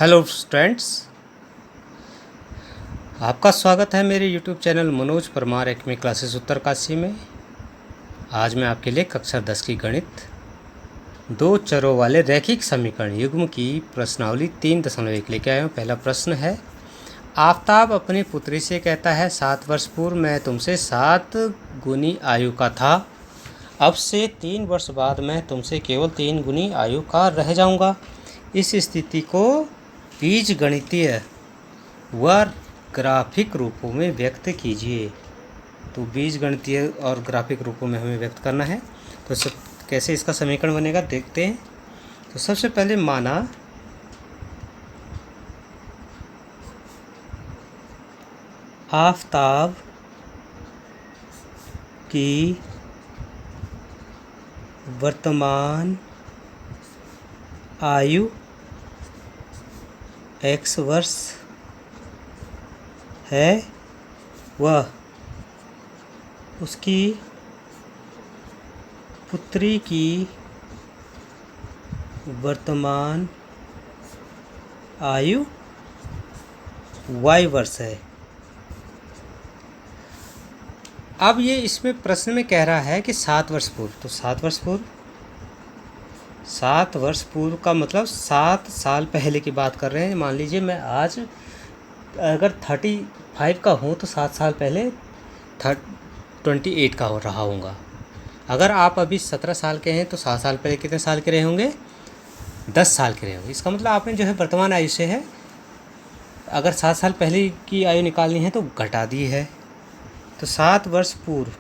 Hello students, आपका स्वागत है मेरे YouTube channel Manoj Parmar academy classes Uttarkashi में। आज मैं आपके लिए कक्षा 10 की गणित दो चरों वाले रैखिक समीकरण युग्म की प्रश्नावली 3.1 लेके आया हूँ। पहला प्रश्न है, आफताब अपनी पुत्री से कहता है 7 वर्ष पूर्व मैं तुमसे 7 गुनी आयु का था, अब से 3 वर्ष बाद मैं तुमसे केवल 3 गुनी आयु का रह जाऊँगा। इस स्थिति को बीजगणितीय व ग्राफिक रूपों में व्यक्त कीजिए। तो बीजगणितीय और ग्राफिक रूपों में हमें व्यक्त करना है। तो कैसे इसका समीकरण बनेगा देखते हैं। तो सबसे पहले माना आफताब की वर्तमान आयु x वर्ष है, वह उसकी पुत्री की वर्तमान आयु y वर्ष है। अब ये इसमें प्रश्न में कह रहा है कि 7 वर्ष पूर्व, तो 7 वर्ष पूर्व का मतलब 7 साल पहले की बात कर रहे हैं। मान लीजिए मैं आज अगर 35 का हूँ तो 7 साल पहले 28 का हो रहा हूँगा। अगर आप अभी 17 साल के हैं तो 7 साल पहले कितने साल के रहे होंगे? 10 साल के रहे होंगे। इसका मतलब आपने जो है वर्तमान आयु से है, अगर 7 साल पहले की आयु निकालनी है तो घटा दी है। तो 7 वर्ष पूर्व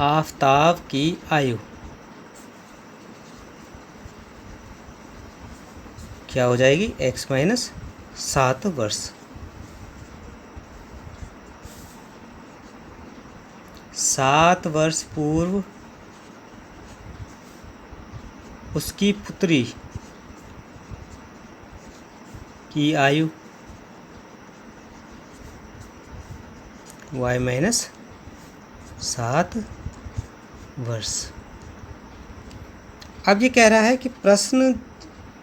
आफताब की आयु क्या हो जाएगी? x माइनस 7 वर्ष। 7 वर्ष पूर्व उसकी पुत्री की आयु y माइनस 7 वर्ष। अब ये कह रहा है कि प्रश्न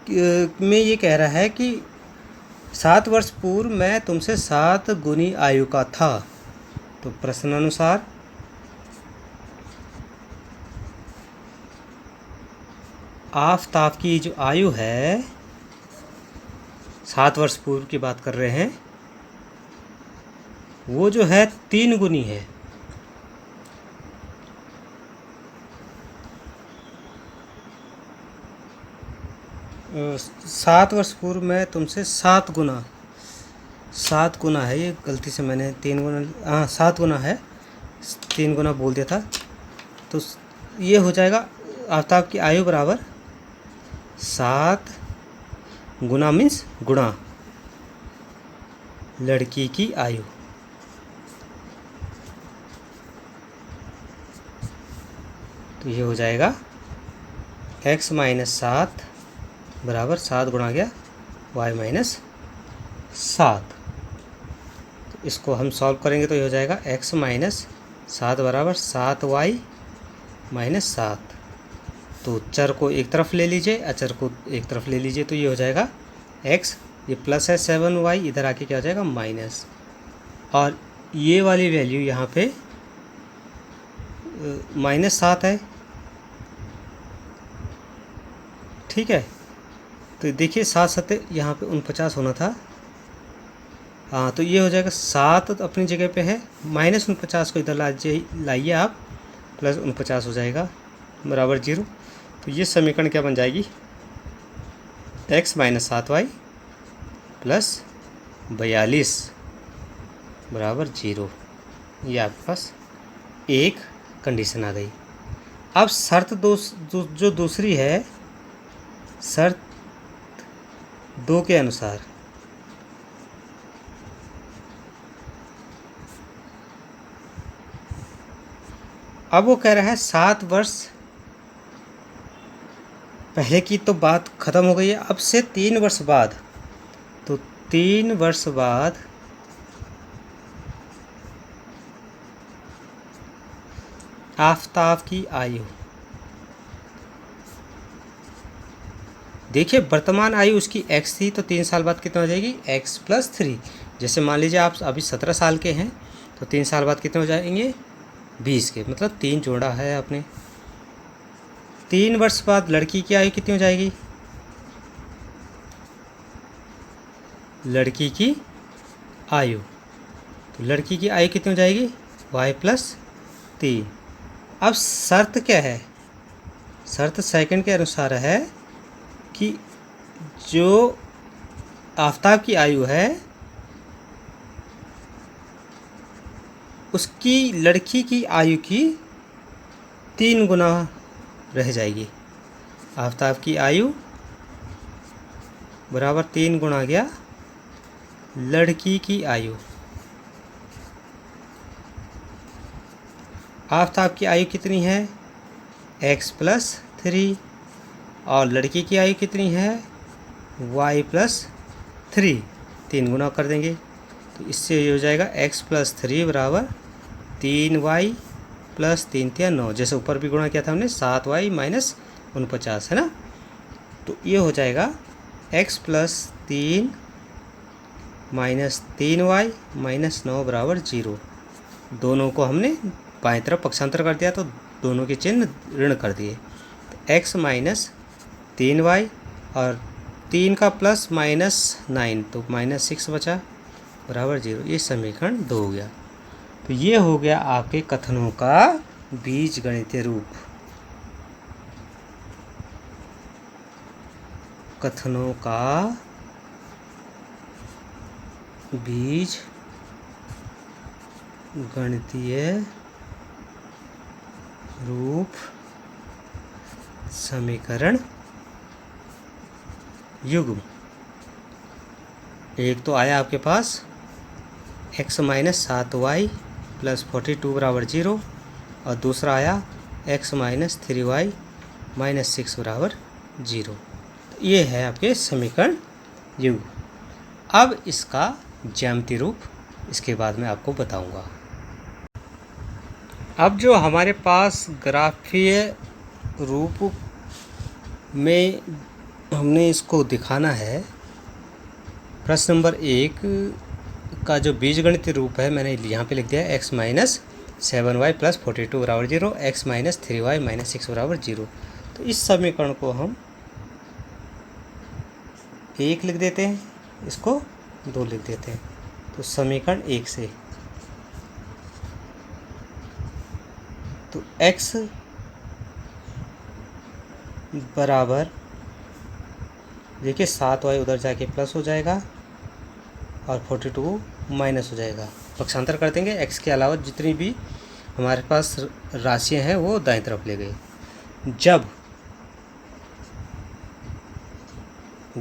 में ये कह रहा है कि 7 वर्ष पूर्व मैं तुमसे 7 गुनी आयु का था। तो प्रश्नानुसार आफताब की जो आयु है, 7 वर्ष पूर्व की बात कर रहे हैं, वो जो है 3 गुनी है। सात वर्ष पूर्व मैं तुमसे 7 गुना है। ये गलती से मैंने 3 गुना, 7 गुना है, 3 गुना बोल दिया था। तो ये हो जाएगा आफताब की आयु बराबर 7 गुना मीन्स गुणा लड़की की आयु। तो ये हो जाएगा x माइनस 7 बराबर 7 गुणा गया y माइनस 7। तो इसको हम सॉल्व करेंगे तो ये हो जाएगा x माइनस 7 बराबर 7y माइनस 7। तो चर को एक तरफ ले लीजिए, अचर को एक तरफ ले लीजिए, तो ये हो जाएगा x, ये प्लस है 7y, इधर आके क्या हो जाएगा माइनस, और ये वाली वैल्यू यहाँ पे माइनस 7 है। ठीक है, तो देखिए 7 7 यहाँ पे 49 होना था। हाँ, तो ये हो जाएगा 7 तो अपनी जगह पे है, माइनस 49 को इधर लाइए आप, प्लस 49 हो जाएगा बराबर 0। तो ये समीकरण क्या बन जाएगी? x माइनस 7y प्लस 42 बराबर 0। ये आपके पास एक कंडीशन आ गई। अब शर्त जो दूसरी है, शर्त 2 के अनुसार अब वो कह रहा है 7 वर्ष पहले की तो बात ख़त्म हो गई है, अब से 3 वर्ष बाद। तो 3 वर्ष बाद आफताब की आयु देखिए वर्तमान आयु उसकी x थी, तो 3 साल बाद कितना हो जाएगी x + 3। जैसे मान लीजिए आप अभी 17 साल के हैं, तो 3 साल बाद कितने हो जाएंगे 20 के, मतलब 3 जोड़ा है आपने। 3 वर्ष बाद लड़की की आयु कितनी हो जाएगी, लड़की की आयु, तो लड़की की आयु कितनी हो जाएगी y + 3। अब शर्त क्या है, शर्त सेकंड के अनुसार है कि जो आफताब की आयु है उसकी लड़की की आयु की 3 गुना रह जाएगी। आफताब की आयु बराबर 3 गुना गया लड़की की आयु। आफताब की आयु कितनी है x + 3 और लड़की की आयु कितनी है y + 3, 3 गुना कर देंगे तो इससे ये हो जाएगा x + 3 बराबर 3y + 3 × 9। जैसे ऊपर भी गुणा किया था हमने 7y - 49 है ना, तो ये हो जाएगा x + 3 - 3y - 9 बराबर 0। दोनों को हमने बाएं तरफ पक्षांतर कर दिया तो दोनों के चिन्ह ऋण कर दिए। तो x - 3y और 3 का प्लस -9 तो -6 बचा बराबर 0। ये समीकरण 2 हो गया। तो ये हो गया आपके कथनों का बीजगणितीय रूप। कथनों का बीज गणितीय रूप समीकरण युग्म। एक तो आया आपके पास x - 7y + 42 बराबर 0 और दूसरा आया x - 3y - 6 बराबर 0। तो ये है आपके समीकरण युग्म। अब इसका ज्यामितीय रूप इसके बाद में आपको बताऊंगा। अब जो हमारे पास ग्राफीय रूप में हमने इसको दिखाना है, प्रश्न नंबर 1 का जो बीजगणितीय रूप है मैंने यहाँ पे लिख दिया है x - 7y + 42 बराबर 0, x - 3y - 6 बराबर 0। तो इस समीकरण को हम 1 लिख देते हैं, इसको 2 लिख देते हैं। तो समीकरण 1 से तो x बराबर देखिए 7y उधर जाके प्लस हो जाएगा और 42 माइनस हो जाएगा। पक्षांतर कर देंगे, x के अलावा जितनी भी हमारे पास राशियां हैं वो दाएं तरफ ले गए। जब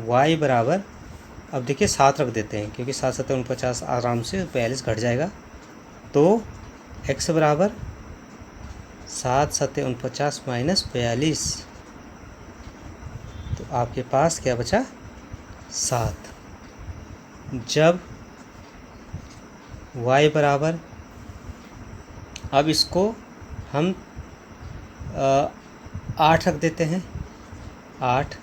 y बराबर, अब देखिए 7 रख देते हैं क्योंकि 7 7 49 आराम से 42 घट जाएगा। तो x बराबर 7 7 49 - 42, तो आपके पास क्या बचा 7। जब y बराबर, अब इसको हम 8 रख देते हैं 8,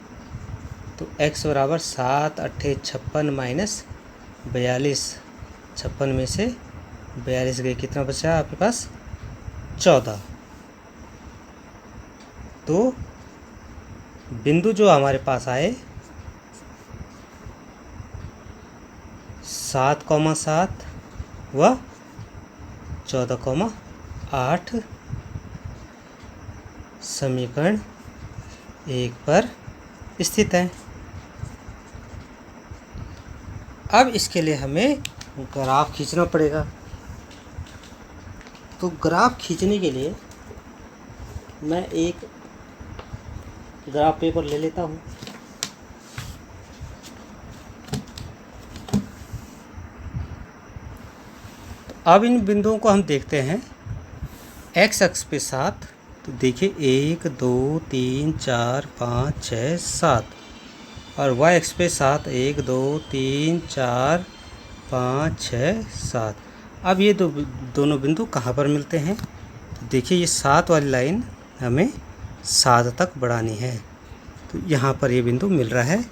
तो x बराबर 7 8 56 - 42, 56 में से 42 गए, कितना बचा आपके पास 14। तो बिंदु जो हमारे पास आए 7,7 व 14,8 समीकरण 1 पर स्थित है। अब इसके लिए हमें ग्राफ खींचना पड़ेगा। तो ग्राफ खींचने के लिए मैं एक ग्राफ पेपर ले लेता हूँ। अब इन बिंदुओं को हम देखते हैं x अक्ष के साथ। तो देखिए 1 2 3 4 5 6 7 और y अक्ष पे 7 1 2 3 4 5 6 7। अब ये दोनों बिंदु कहाँ पर मिलते हैं? तो देखिए ये 7 वाली लाइन हमें 7 तक बढ़ानी है। तो यहाँ पर ये बिंदु मिल रहा है।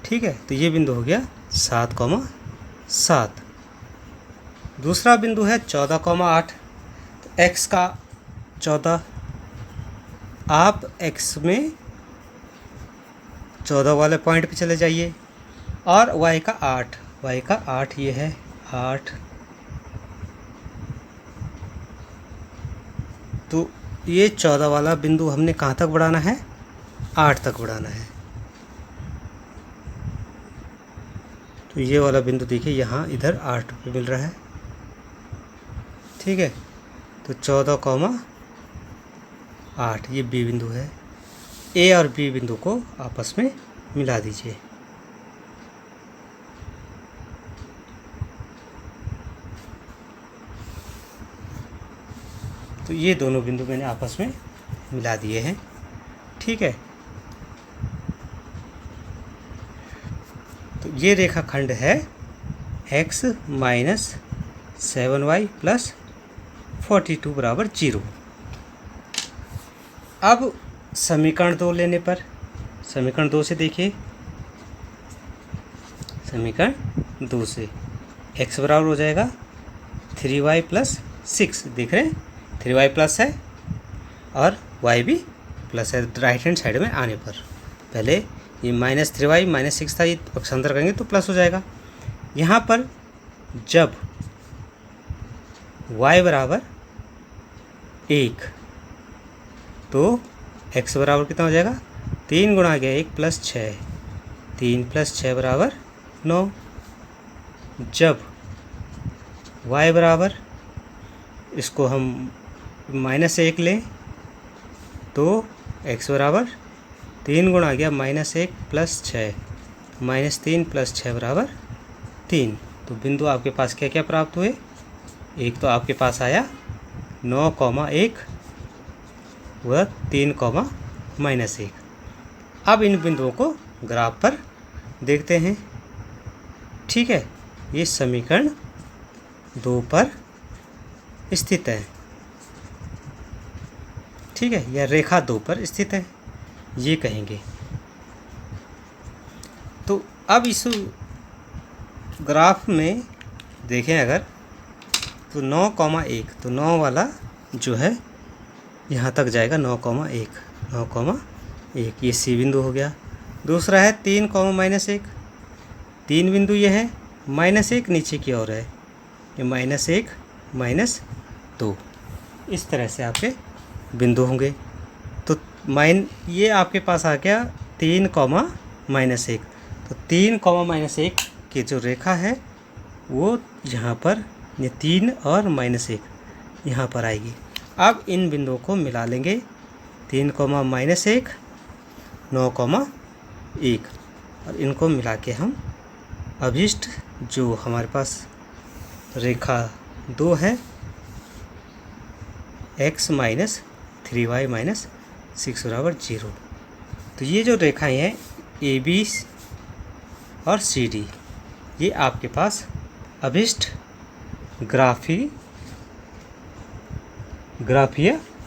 ठीक है, तो ये बिंदु हो गया 7,7। दूसरा बिंदु है 14,8। तो x का 14, आप x में 14 वाले पॉइंट पे चले जाइए, और y का 8 ये है 8। तो ये 14 वाला बिंदु हमने कहाँ तक बढ़ाना है, 8 तक बढ़ाना है। तो ये वाला बिंदु देखिए यहाँ इधर 8 पे मिल रहा है। ठीक है, तो 14,8 ये बी बिंदु है। ए और बी बिंदु को आपस में मिला दीजिए। तो ये दोनों बिंदु मैंने आपस में मिला दिए हैं। ठीक है, तो ये रेखाखंड है x माइनस 7y प्लस 42 बराबर 0। अब समीकरण 2 लेने पर, समीकरण 2 से देखिए, समीकरण 2 से x बराबर हो जाएगा 3y प्लस 6। देख रहे हैं 3y प्लस है और y भी प्लस है राइट हैंड साइड में आने पर। पहले ये -3y -6 था, ये पक्षांतर करेंगे तो प्लस हो जाएगा। यहाँ पर जब y बराबर 1 तो x बराबर कितना हो जाएगा, 3 गुणा गया 1 प्लस 6, 3 प्लस 6 बराबर 9। जब y बराबर, इसको हम -1 लें तो x बराबर 3 गुणा गया -1 प्लस 6, -3 प्लस 6 बराबर 3। तो बिंदु आपके पास क्या क्या प्राप्त हुए, एक तो आपके पास आया 9,1 व 3,-1। अब इन बिंदुओं को ग्राफ पर देखते हैं। ठीक है, ये समीकरण 2 पर स्थित है। ठीक है, यह रेखा 2 पर स्थित है, ये कहेंगे। तो अब इस ग्राफ में देखें अगर, तो 9,1, तो 9 वाला जो है यहाँ तक जाएगा 9,1, ये सी बिंदु हो गया। दूसरा है 3,-1, 3 बिंदु ये है, -1 नीचे की ओर है, ये -1 -2। इस तरह से आपके बिंदु होंगे। तो ये आपके पास आ गया 3,-1। तो 3,-1 की जो रेखा है वो यहाँ पर, ये 3 और -1 यहाँ पर आएगी। अब इन बिंदुओं को मिला लेंगे, 3,-1, 9,1, और इनको मिला के हम अभिष्ट जो हमारे पास रेखा 2 है, x माइनस 3y माइनस 6 बराबर 0। तो ये जो रेखाएं हैं AB और CD, ये आपके पास अभिष्ट ग्राफीय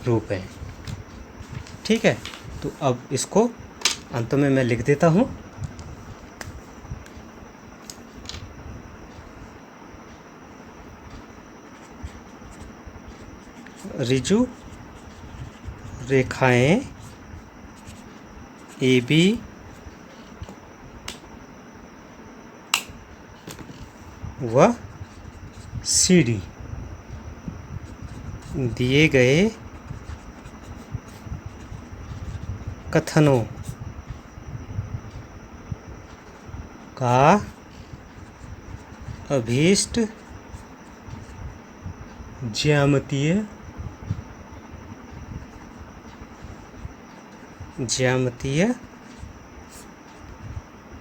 रूप है। ठीक है, तो अब इसको अंत में मैं लिख देता हूँ। ऋजु रेखाएं AB व CD दिए गए कथनों का अभीष्ट ज्यामितीय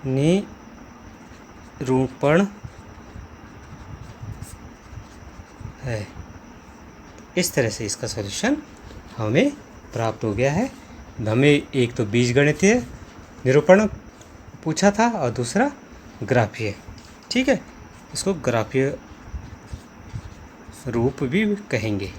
निरूपण है। इस तरह से इसका सॉल्यूशन हमें प्राप्त हो गया है। हमें एक तो बीजगणितीय निरूपण पूछा था और दूसरा ग्राफीय। ठीक है, इसको ग्राफीय रूप भी कहेंगे।